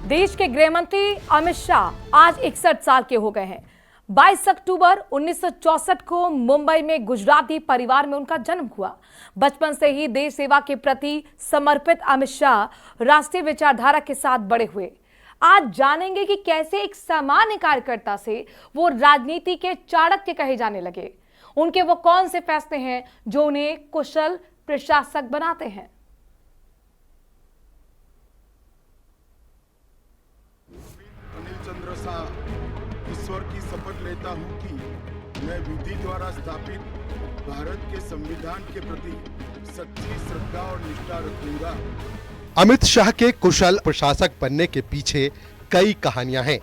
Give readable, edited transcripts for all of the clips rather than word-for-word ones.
देश के गृह मंत्री अमित शाह आज 61 साल के हो गए हैं। 22 अक्टूबर 1964 को मुंबई में गुजराती परिवार में उनका जन्म हुआ। बचपन से ही देश सेवा के प्रति समर्पित अमित शाह राष्ट्रीय विचारधारा के साथ बड़े हुए। आज जानेंगे कि कैसे एक सामान्य कार्यकर्ता से वो राजनीति के चाणक्य कहे जाने लगे। उनके वो कौन से फैसले हैं जो उन्हें कुशल प्रशासक बनाते हैं। चंद्र शाह ईश्वर की शपथ लेता हूं कि मैं विधि द्वारा स्थापित भारत के संविधान के प्रति सच्ची श्रद्धा और निष्ठा रखूंगा। अमित शाह के कुशल प्रशासक बनने के पीछे कई कहानियां हैं,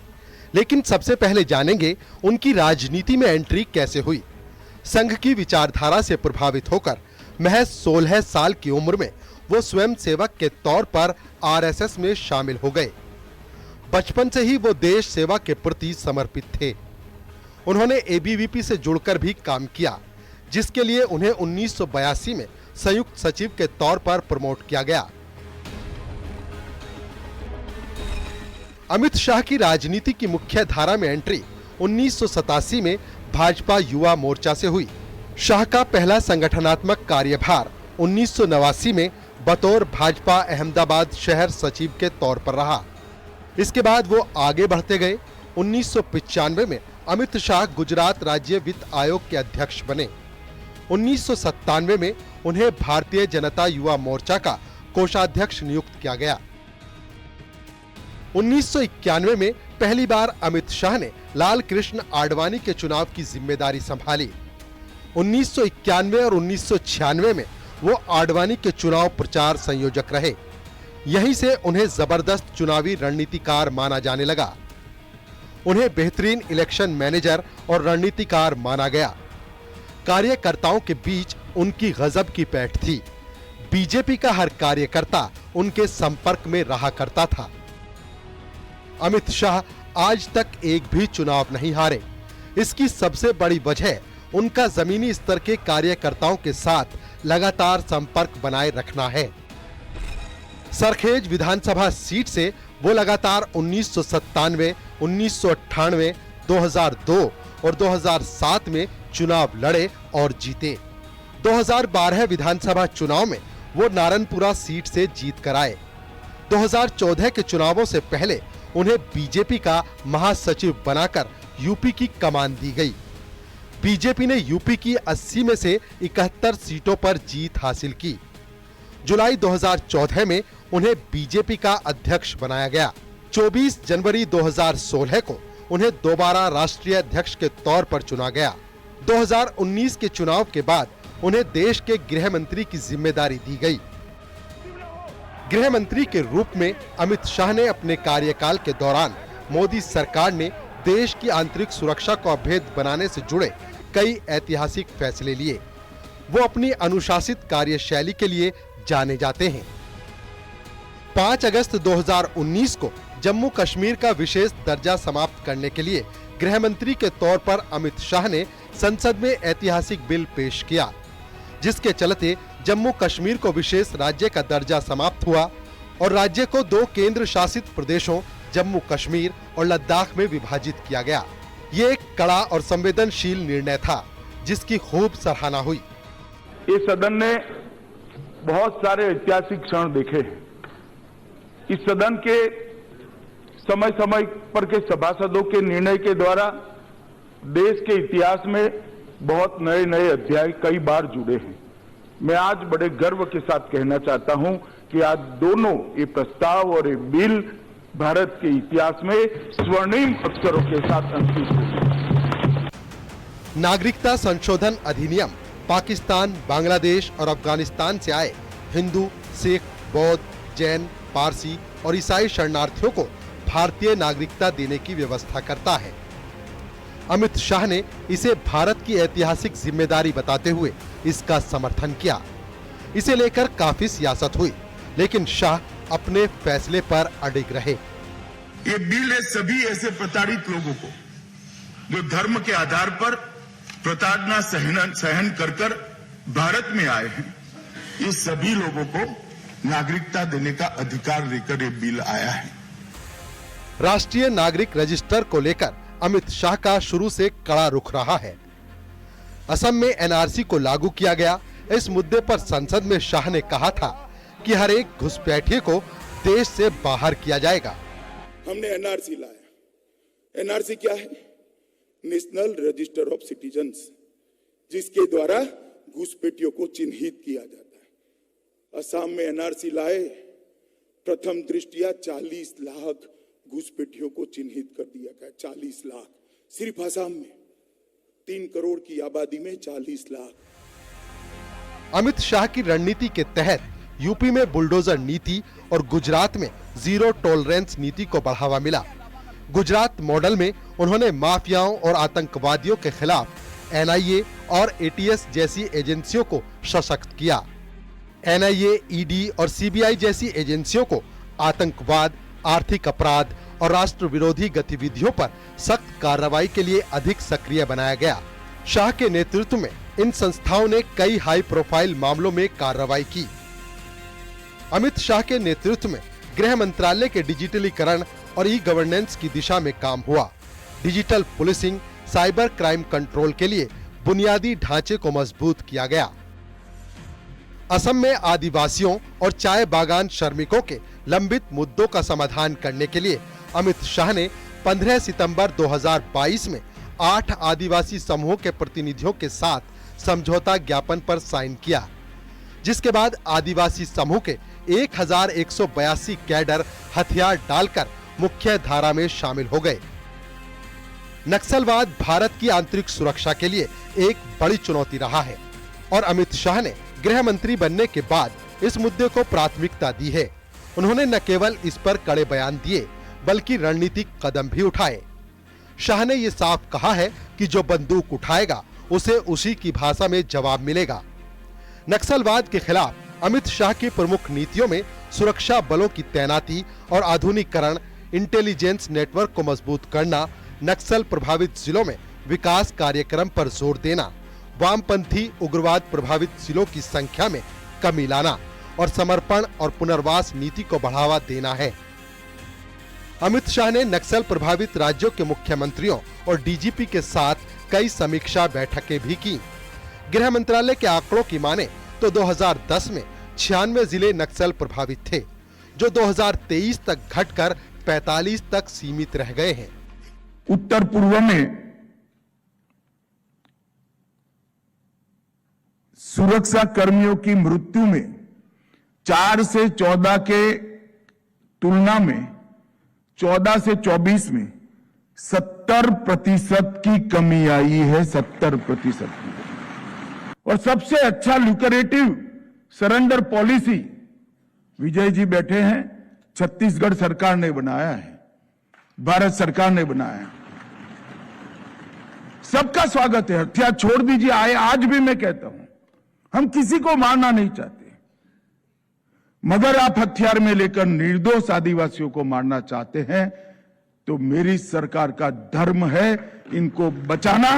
लेकिन सबसे पहले जानेंगे उनकी राजनीति में एंट्री कैसे हुई। संघ की विचारधारा से प्रभावित होकर महज 16 साल की उम्र में वो स्वयं सेवक के तौर पर आरएसएस में शामिल हो गए। बचपन से ही वो देश सेवा के प्रति समर्पित थे। उन्होंने एबीवीपी से जुड़कर भी काम किया, जिसके लिए उन्हें 1982 में संयुक्त सचिव के तौर पर प्रमोट किया गया। अमित शाह की राजनीति की मुख्य धारा में एंट्री 1987 में भाजपा युवा मोर्चा से हुई। शाह का पहला संगठनात्मक कार्यभार 1989 में बतौर भाजपा अहमदाबाद शहर सचिव के तौर पर रहा। इसके बाद वो आगे बढ़ते गए। 1995 में अमित शाह गुजरात राज्य वित्त आयोग के अध्यक्ष बने। 1997 में उन्हें भारतीय जनता युवा मोर्चा का कोषाध्यक्ष नियुक्त किया गया। 1991 में पहली बार अमित शाह ने लाल कृष्ण आडवाणी के चुनाव की जिम्मेदारी संभाली। 1991 और 1996 में वो आडवाणी के चुनाव प्रचार संयोजक रहे। यहीं से उन्हें जबरदस्त चुनावी रणनीतिकार माना जाने लगा। उन्हें बेहतरीन इलेक्शन मैनेजर और रणनीतिकार माना गया। कार्यकर्ताओं के बीच उनकी गजब की पैठ थी। बीजेपी का हर कार्यकर्ता उनके संपर्क में रहा करता था। अमित शाह आज तक एक भी चुनाव नहीं हारे। इसकी सबसे बड़ी वजह उनका जमीनी स्तर के कार्यकर्ताओं के साथ लगातार संपर्क बनाए रखना है। सरखेज विधानसभा सीट से वो लगातार 1997, 1998, 2002 और 2007 में चुनाव लड़े और जीते। 2012 विधानसभा चुनाव में वो नारनपुरा सीट से जीत कर आए। 2014 के चुनावों से पहले उन्हें बीजेपी का महासचिव बनाकर यूपी की कमान दी गई। बीजेपी ने यूपी की 80 में से 71 सीटों पर जीत हासिल की। जुलाई 2014 में उन्हें बीजेपी का अध्यक्ष बनाया गया। 24 जनवरी 2016 को उन्हें दोबारा राष्ट्रीय अध्यक्ष के तौर पर चुना गया। 2019 के चुनाव के बाद उन्हें देश के गृह मंत्री की जिम्मेदारी दी गई। गृह मंत्री के रूप में अमित शाह ने अपने कार्यकाल के दौरान मोदी सरकार ने देश की आंतरिक सुरक्षा को अभेद बनाने से जुड़े कई ऐतिहासिक फैसले लिए। वो अपनी अनुशासित कार्यशैली के लिए जाने जाते हैं। 5 अगस्त 2019 को जम्मू कश्मीर का विशेष दर्जा समाप्त करने के लिए गृह मंत्री के तौर पर अमित शाह ने संसद में ऐतिहासिक बिल पेश किया, जिसके चलते जम्मू कश्मीर को विशेष राज्य का दर्जा समाप्त हुआ और राज्य को 2 केंद्र शासित प्रदेशों जम्मू कश्मीर और लद्दाख में विभाजित किया गया। ये एक कड़ा और संवेदनशील निर्णय था, जिसकी खूब सराहना हुई। इस सदन ने बहुत सारे ऐतिहासिक क्षण देखे हैं। इस सदन के समय समय पर के सभासदों के निर्णय के द्वारा देश के इतिहास में बहुत नए नए अध्याय कई बार जुड़े हैं। मैं आज बड़े गर्व के साथ कहना चाहता हूं कि आज दोनों ये प्रस्ताव और ये बिल भारत के इतिहास में स्वर्णिम अक्षरों के साथ अंकित हुए। नागरिकता संशोधन अधिनियम पाकिस्तान, बांग्लादेश और अफगानिस्तान से आए हिंदू, सिख, बौद्ध, जैन, पारसी और ईसाई शरणार्थियों को भारतीय नागरिकता देने की व्यवस्था करता है। अमित शाह ने इसे भारत की ऐतिहासिक जिम्मेदारी बताते हुए इसका समर्थन किया। इसे लेकर काफी सियासत हुई, लेकिन शाह अपने फैसले पर अडिग रहे। ये बिल है सभी ऐसे प्रताड़ित लोगों को जो धर्म के आधार पर प्रताड़ना सहन कर भारत में आए हैं। ये सभी लोगों को नागरिकता देने का अधिकार लेकर ये बिल आया है। राष्ट्रीय नागरिक रजिस्टर को लेकर अमित शाह का शुरू से कड़ा रुख रहा है। असम में एनआरसी को लागू किया गया, इस मुद्दे पर संसद में शाह ने कहा था कि हर एक घुसपैठिए को देश से बाहर किया जाएगा। हमने एनआरसी लाया। एनआरसी क्या है? नेशनल रजिस्टर ऑफ सिटीजन्स, जिसके द्वारा घुसपैठियों को चिन्हित किया जाता है। असम में एनआरसी लाए, प्रथम दृष्टिया 40 लाख घुसपैठियों को चिन्हित कर दिया गया। 40 लाख सिर्फ असम में, 3 करोड़ की आबादी में 40 लाख। अमित शाह की रणनीति के तहत यूपी में बुलडोजर नीति और गुजरात में जीरो टॉलरेंस नीति को बढ़ावा मिला। गुजरात मॉडल में उन्होंने माफियाओं और आतंकवादियों के खिलाफ एनआईए और एटीएस जैसी एजेंसियों को सशक्त किया। एनआईए, ईडी और सीबीआई जैसी एजेंसियों को आतंकवाद, आर्थिक अपराध और राष्ट्र विरोधी गतिविधियों पर सख्त कार्रवाई के लिए अधिक सक्रिय बनाया गया। शाह के नेतृत्व में इन संस्थाओं ने कई हाई प्रोफाइल मामलों में कार्रवाई की। अमित शाह के नेतृत्व में गृह मंत्रालय के डिजिटलीकरण और ई गवर्नेंस की दिशा में काम हुआ। Digital policing, cyber crime control के लिए बुनियादी ढांचे को मजबूत किया गया। असम में आदिवासियों और चाय बागान श्रमिकों के लंबित मुद्दों का समाधान करने के लिए अमित शाह ने 15 सितंबर 2022 में 8 आदिवासी समूहों के प्रतिनिधियों के साथ समझौता ज्ञापन पर साइन किया, जिसके बाद आदिवासी समूह के 1182 कैडर हथियार डालकर मुख्य धारा में शामिल हो गए। नक्सलवाद भारत की आंतरिक सुरक्षा के लिए एक बड़ी चुनौती रहा है और अमित शाह ने गृह मंत्री बनने के बाद इस मुद्दे को प्राथमिकता दी है। उन्होंने न केवल इस पर कड़े बयान दिए बल्कि रणनीतिक कदम भी उठाए। शाह ने ये साफ कहा है कि जो बंदूक उठाएगा उसे उसी की भाषा में जवाब मिलेगा। नक्सलवाद के खिलाफ अमित शाह की प्रमुख नीतियों में सुरक्षा बलों की तैनाती और आधुनिकीकरण, इंटेलिजेंस नेटवर्क को मजबूत करना, नक्सल प्रभावित जिलों में विकास कार्यक्रम पर जोर देना, वामपंथी उग्रवाद प्रभावित जिलों की संख्या में कमी लाना और समर्पण और पुनर्वास नीति को बढ़ावा देना है। अमित शाह ने नक्सल प्रभावित राज्यों के मुख्यमंत्रियों और डीजीपी के साथ कई समीक्षा बैठकें भी की। गृह मंत्रालय के आंकड़ों की माने तो 2010 में 96 जिले नक्सल प्रभावित थे, जो 2023 तक घटकर 45 तक सीमित रह गए हैं। उत्तर पूर्व में सुरक्षा कर्मियों की मृत्यु में 4 से 14 के तुलना में 14 से 24 में 70% की कमी आई है। 70% की। और सबसे अच्छा lucrative surrender policy Vijay ji बैठे हैं, छत्तीसगढ़ सरकार ने बनाया है, भारत सरकार ने बनाया है। सबका स्वागत है। हथियार छोड़ दीजिए। आज भी मैं कहता हूं, हम किसी को मारना नहीं चाहते, मगर आप हथियार में लेकर निर्दोष आदिवासियों को मारना चाहते हैं तो मेरी सरकार का धर्म है इनको बचाना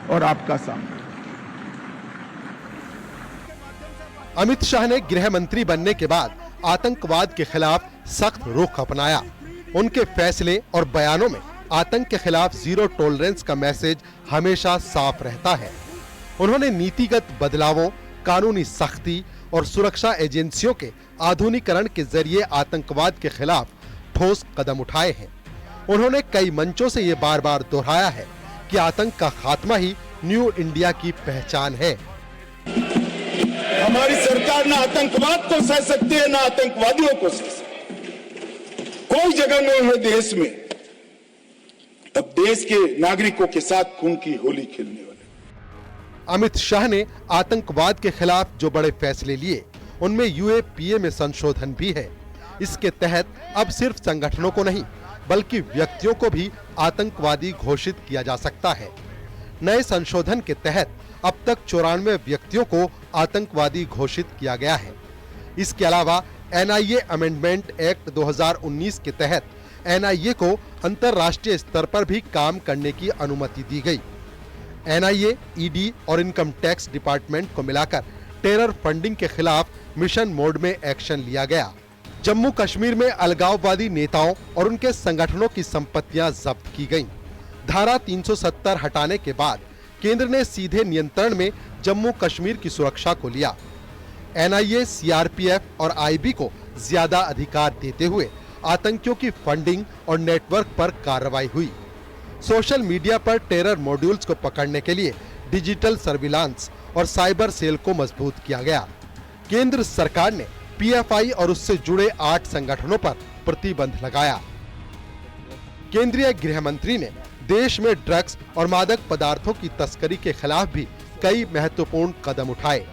और आपका सामना। अमित शाह ने गृह मंत्री बनने के बाद आतंकवाद के खिलाफ सख्त रुख अपनाया। उनके फैसले और बयानों में आतंक के खिलाफ जीरो टॉलरेंस का मैसेज हमेशा साफ रहता है। उन्होंने नीतिगत बदलावों, कानूनी सख्ती और सुरक्षा एजेंसियों के आधुनिकीकरण के जरिए आतंकवाद के खिलाफ ठोस कदम उठाए हैं। उन्होंने कई मंचों से ये बार बार दोहराया है कि आतंक का खात्मा ही न्यू इंडिया की पहचान है। हमारी सरकार ना आतंकवाद को सह सकती है, ना आतंकवादियों को सह सकती है। कोई जगह नहीं है देश में अब देश के नागरिकों के साथ खून की होली खेलने वाले। अमित शाह ने आतंकवाद के खिलाफ जो बड़े फैसले लिए उनमें यूएपीए में संशोधन भी है। इसके तहत अब सिर्फ संगठनों को नहीं बल्कि व्यक्तियों को भी आतंकवादी घोषित किया जा सकता है। नए संशोधन के तहत अब तक 94 व्यक्तियों को आतंकवादी घोषित किया गया है। इसके अलावा एनआईए अमेंडमेंट एक्ट 2019 के तहत एनआईए को अंतर्राष्ट्रीय स्तर पर भी काम करने की अनुमति दी गई। एनआईए, ईडी और इनकम टैक्स डिपार्टमेंट को मिलाकर टेरर फंडिंग के खिलाफ मिशन मोड में एक्शन लिया गया, जम्मू कश्मीर में अलगाववादी नेताओं और उनके संगठनों की संपत्तियां जब्त की गईं। धारा 370 हटाने के बाद केंद्र ने सीधे नियंत्रण में जम्मू कश्मीर की सुरक्षा को लिया। एनआईए, सीआरपीएफ और आईबी को ज्यादा अधिकार देते हुए आतंकियों की फंडिंग और नेटवर्क पर कार्रवाई हुई। सोशल मीडिया पर टेरर मॉड्यूल्स को पकड़ने के लिए डिजिटल सर्विलांस और साइबर सेल को मजबूत किया गया। केंद्र सरकार ने पीएफआई और उससे जुड़े 8 संगठनों पर प्रतिबंध लगाया। केंद्रीय गृह मंत्री ने देश में ड्रग्स और मादक पदार्थों की तस्करी के खिलाफ भी कई महत्वपूर्ण कदम उठाए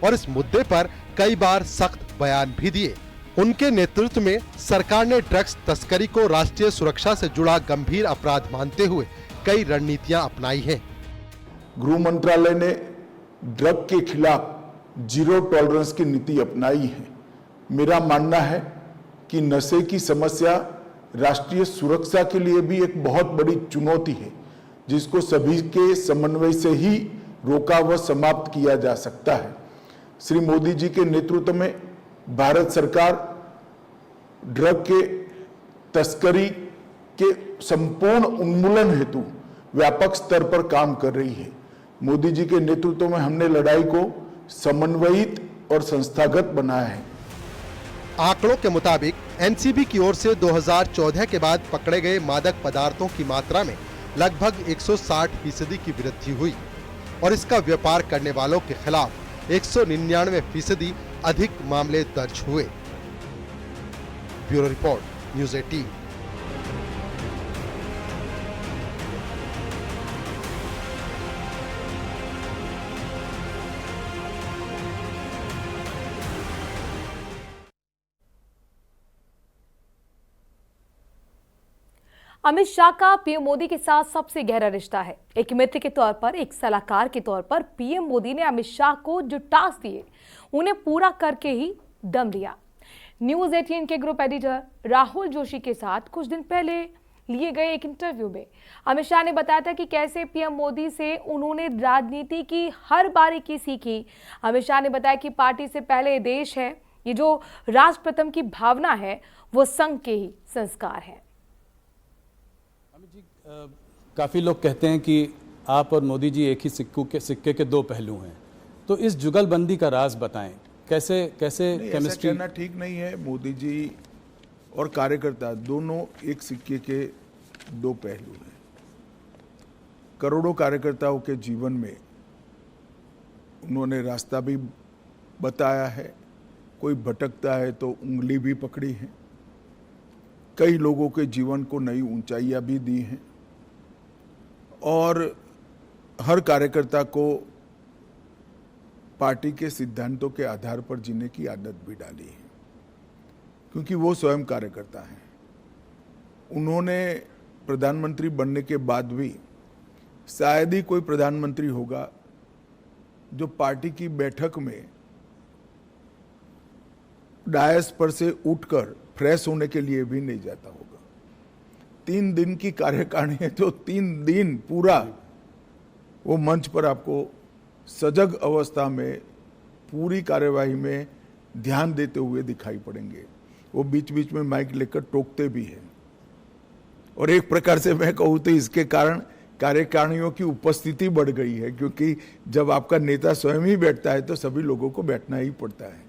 और इस मुद्दे पर कई बार सख्त बयान भी दिए। उनके नेतृत्व में सरकार ने ड्रग्स तस्करी को राष्ट्रीय सुरक्षा से जुड़ा गंभीर अपराध मानते हुए कई रणनीतियां अपनाई हैं। गृह मंत्रालय ने ड्रग के खिलाफ जीरो टॉलरेंस की नीति अपनाई है। मेरा मानना है कि नशे की समस्या राष्ट्रीय सुरक्षा के लिए भी एक बहुत बड़ी चुनौती है, जिसको सभी के समन्वय से ही रोका व समाप्त किया जा सकता है। श्री मोदी जी के नेतृत्व में भारत सरकार ड्रग के तस्करी के संपूर्ण उन्मूलन हेतु व्यापक स्तर पर काम कर रही है। मोदी जी के नेतृत्व में हमने लड़ाई को समन्वयित और संस्थागत बनाया है। आंकड़ों के मुताबिक एनसीबी की ओर से 2014 के बाद पकड़े गए मादक पदार्थों की मात्रा में लगभग 160% की वृद्धि हुई और इसका व्यापार करने वालों के खिलाफ 199% अधिक मामले दर्ज हुए। Bureau report, news 18। Amit Shah का पीएम मोदी के साथ सबसे गहरा रिश्ता है। एक मित्र के तौर पर, एक सलाहकार के तौर पर पीएम मोदी ने अमित शाह को जो टास्क दिए उन्हें पूरा करके ही दम लिया। न्यूज़ 18 के ग्रुप एडिटर राहुल जोशी के साथ कुछ दिन पहले लिए गए एक इंटरव्यू में अमित शाह ने बताया था कि कैसे पीएम मोदी से उन्होंने राजनीति की हर बारीकी सीखी। अमित शाह ने बताया कि पार्टी से पहले देश है, ये जो राष्ट्रप्रथम की भावना है वो संघ के ही संस्कार है। काफ़ी लोग कहते हैं कि आप और मोदी जी एक ही सिक्के के 2 पहलू हैं, तो इस जुगलबंदी का राज बताएं। कैसे केमिस्ट्री? कहना ठीक नहीं है। मोदी जी और कार्यकर्ता दोनों एक सिक्के के 2 पहलू हैं। करोड़ों कार्यकर्ताओं के जीवन में उन्होंने रास्ता भी बताया है, कोई भटकता है तो उंगली भी पकड़ी है, कई लोगों के जीवन को नई ऊंचाइयां भी दी हैं और हर कार्यकर्ता को पार्टी के सिद्धांतों के आधार पर जीने की आदत भी डाली है, क्योंकि वो स्वयं कार्यकर्ता हैं। उन्होंने प्रधानमंत्री बनने के बाद भी शायद ही कोई प्रधानमंत्री होगा जो पार्टी की बैठक में डायस पर से उठकर फ्रेश होने के लिए भी नहीं जाता होगा। 3 दिन की कार्यकारिणी है तो 3 दिन पूरा वो मंच पर आपको सजग अवस्था में पूरी कार्यवाही में ध्यान देते हुए दिखाई पड़ेंगे। वो बीच बीच में माइक लेकर टोकते भी हैं और एक प्रकार से मैं कहूँ तो इसके कारण कार्यकारिणियों की उपस्थिति बढ़ गई है, क्योंकि जब आपका नेता स्वयं ही बैठता है तो सभी लोगों को बैठना ही पड़ता है।